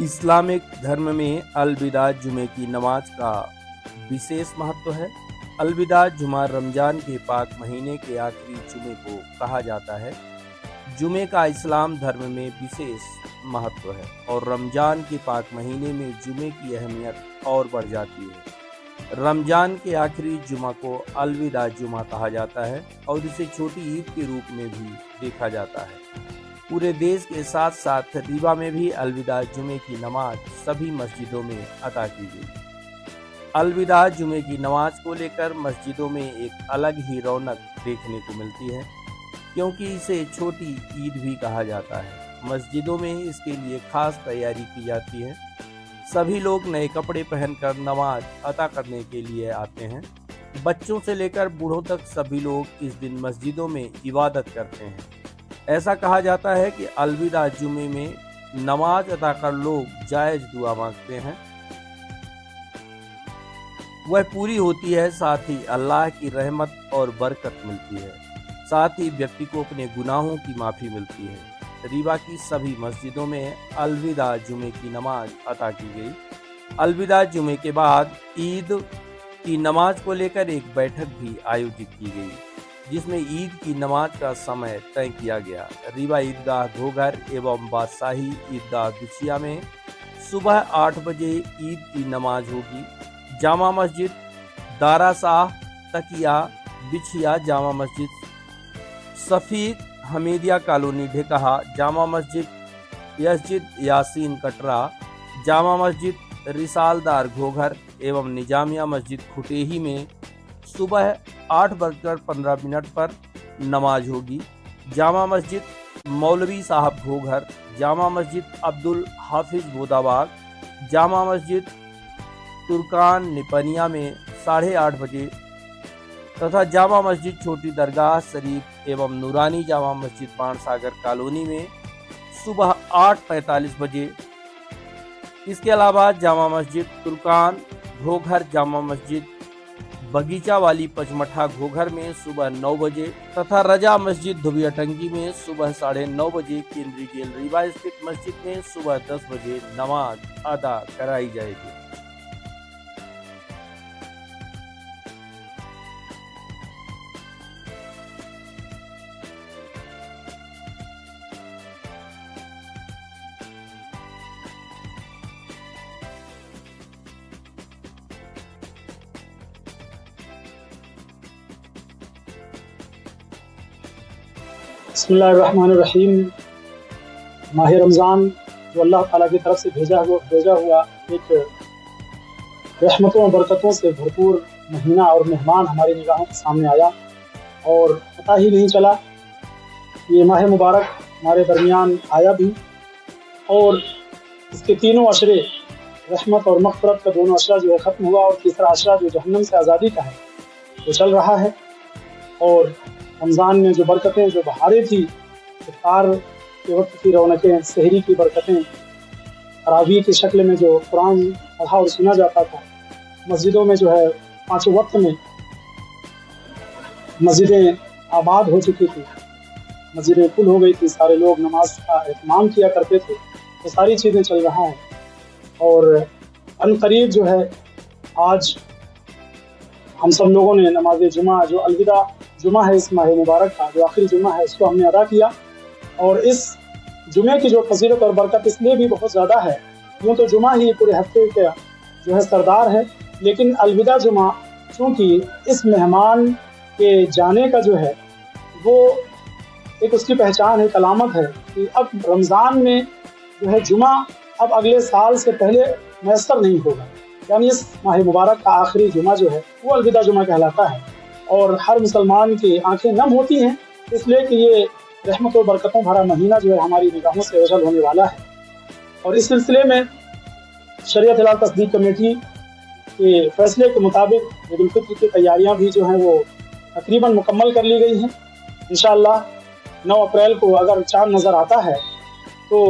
Islamic धर्म में अलविदा जुमे की नमाज का विशेष महत्व है। अलविदा जुमा रमजान के पाक महीने के आखिरी जुमे को कहा जाता है। जुमे का इस्लाम धर्म में विशेष महत्व है और रमजान के पाक महीने में जुमे की अहमियत और बढ़ जाती है। रमजान के आखिरी जुमा को अलविदा जुमा कहा जाता है और इसे छोटी ईद के रूप में भी देखा जाता है। पूरे देश के साथ साथ रीवा में भी अलविदा जुमे की नमाज सभी मस्जिदों में अदा की गई। अलविदा जुमे की नमाज को लेकर मस्जिदों में एक अलग ही रौनक देखने को मिलती है, क्योंकि इसे छोटी ईद भी कहा जाता है। मस्जिदों में इसके लिए खास तैयारी की जाती है। सभी लोग नए कपड़े पहनकर नमाज अदा करने के लिए आते हैं। बच्चों से लेकर बूढ़ों तक सभी लोग इस दिन मस्जिदों में इबादत करते हैं। ऐसा कहा जाता है कि अलविदा जुमे में नमाज अदा कर लोग जायज दुआ मांगते हैं, वह पूरी होती है। साथ ही अल्लाह की रहमत और बरकत मिलती है। साथ ही व्यक्ति को अपने गुनाहों की माफ़ी मिलती है। रीवा की सभी मस्जिदों में अलविदा जुमे की नमाज अदा की गई। अलविदा जुमे के बाद ईद की नमाज को लेकर एक बैठक भी आयोजित की गई, जिसमें ईद की नमाज का समय तय किया गया। रीवा ईदगाह घोघर एवं बादशाही ईदगाह बिछिया में सुबह 8 बजे ईद की नमाज होगी। जामा मस्जिद दारा शाह तकिया बिछिया, जामा मस्जिद सफ़ीक हमीदिया कॉलोनी ढेकहा, जामा मस्जिद यस्जिद यासीन कटरा, जामा मस्जिद रिसालदार घोघर एवं निजामिया मस्जिद खुटेही में सुबह 8:15 पर नमाज होगी। जामा मस्जिद मौलवी साहब घोघर, जामा मस्जिद अब्दुल हाफिज गोदाबाग, जामा मस्जिद तुर्कान निपनिया में 8:30 बजे तथा जामा मस्जिद छोटी दरगाह शरीफ एवं नूरानी जामा मस्जिद पानसागर कॉलोनी में सुबह 8:45 बजे। इसके अलावा जामा मस्जिद तुर्कान घोघर, जामा मस्जिद बगीचा वाली पचमठा घोघर में सुबह 9 बजे तथा रजा मस्जिद धुबियाटंगी में सुबह 9:30 बजे। केंद्रीय जेल रीवा स्थित मस्जिद में सुबह 10 बजे नमाज अदा कराई जाएगी। बिस्मिल्लाहिर्रहमानिर्रहीम। माह रमज़ान जो अल्लाह ताला की तरफ से भेजा हुआ एक रहमतों और बरकतों से भरपूर महीना और मेहमान हमारी निगाहों के सामने आया और पता ही नहीं चला ये माह मुबारक हमारे दरमियान आया भी। और इसके तीनों अशरे रहमत और मग़फ़िरत का दोनों अशरा जो है ख़त्म हुआ और तीसरा अशरा जो जहन्नम से आज़ादी का है वो चल रहा है। और रमज़ान में जो बरकतें, जो बहारें थी, इफ्तार के वक्त की रौनकें, सहरी की बरकतें, तरावी की शक्ल में जो कुरान पढ़ा और सुना जाता था, मस्जिदों में जो है 5 वक्त में मस्जिदें आबाद हो चुकी थी, मस्जिदें फुल हो गई थी, सारे लोग नमाज का एहतमाम किया करते थे, तो सारी चीज़ें चल रहा है। और अनकरीब जो है आज हम सब लोगों ने नमाज जुमा, जो अलविदा जुमा है इस माह मुबारक का, जो आखिरी जुमा है, उसको हमने अदा किया। और इस जुमे की जो फजीलत और बरकत इसलिए भी बहुत ज़्यादा है, यूँ तो जुमा ही पूरे हफ्ते का जो है सरदार है, लेकिन अलविदा जुमा चूँकि इस मेहमान के जाने का जो है वो एक उसकी पहचान है, एक अलामत है कि अब रमज़ान में जो है जुमा अब अगले साल से पहले मैसर नहीं होगा। यानी इस माह मुबारक का आखिरी जुमा जो है वो अलविदा जुमा कहलाता है और हर मुसलमान की आंखें नम होती हैं, इसलिए कि ये रहमत और बरकतों भरा महीना जो है हमारी निगाहों से ओझल होने वाला है। और इस सिलसिले में शरीयत हिलाल तस्दीक कमेटी के फैसले के मुताबिक ईद उल फित्र की तैयारियां भी जो हैं वो तकरीबन मुकम्मल कर ली गई हैं। इंशाअल्लाह 9 अप्रैल को अगर चाँद नज़र आता है तो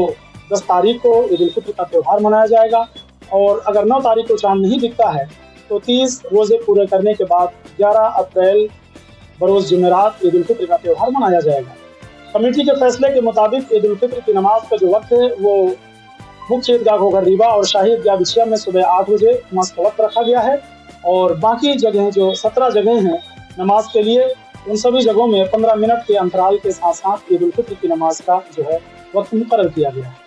10 तारीख को ईद उल फित्र का त्यौहार मनाया जाएगा, और अगर 9 तारीख को चाँद नहीं दिखता है तो 30 रोज़े पूरे करने के बाद 11 अप्रैल बरोज़ जुमेरात ईद उल फित्र का त्यौहार मनाया जाएगा। कमेटी के फैसले के मुताबिक ईद उल फित्र की नमाज का जो वक्त है वो मुख्य ईदगाह घोघर रीवा और शाही ईदगाह बिछिया में सुबह 8 बजे नमाज का वक्त रखा गया है। और बाकी जगह जो 17 जगह हैं नमाज के लिए, उन सभी जगहों में 15 मिनट के अंतराल के साथ साथ ईद उल फित्र की नमाज का जो है वक्त मुकर्रर किया गया है।